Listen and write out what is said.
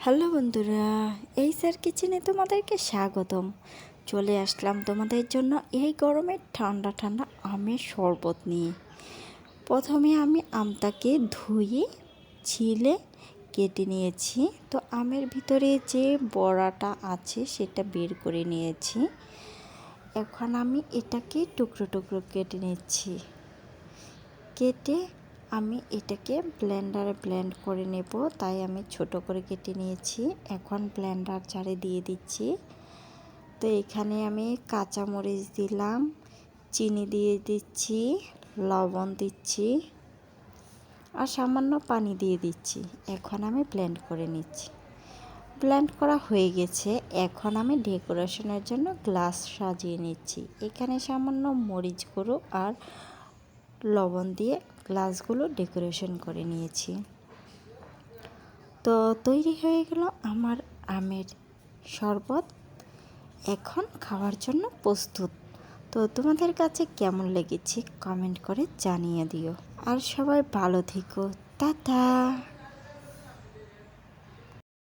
Hello বন্ধুরা, এই sir কিচেনে তোমাদেরকে স্বাগতম। চলে আসলাম তোমাদের জন্য এই গরমে ঠান্ডা ঠান্ডা আমের শরবত নিয়ে। প্রথমে আমি আমটাকে ধুয়ে ছিলে কেটে নিয়েছি। তো আমের ভিতরে যে বড়াটা আছে সেটা বের করে নিয়েছি। এখন আমি এটাকে টুকরো টুকরো কেটে নিচ্ছি। কেটে আমি এটাকে ব্লেন্ডারে ব্লেন্ড করে নেব, তাই আমি ছোট করে কেটে নিয়েছি। এখন ব্লেন্ডার জারে দিয়ে দিচ্ছি। তো এখানে আমি কাঁচামরিচ দিলাম, চিনি দিয়ে দিচ্ছি, লবণ দিচ্ছি আর সামান্য পানি দিয়ে দিচ্ছি। এখন আমি ব্লেন্ড করে নিচ্ছি। ব্লেন্ড করা হয়ে গেছে। এখন আমি ডেকোরেশনের জন্য গ্লাস সাজিয়ে নিচ্ছি। এখানে সামান্য মরিচ গুঁড়ো আর লবণ দিয়ে গ্লাসগুলো ডেকোরেশন করে নিয়েছি। তো তৈরি হয়ে গেল আমার আমের শরবত। এখন খাওয়ার জন্য প্রস্তুত। তো তোমাদের কাছে কেমন লেগেছে কমেন্ট করে জানিয়ে দিও। আর সবাই ভালো থেকো। টাটা।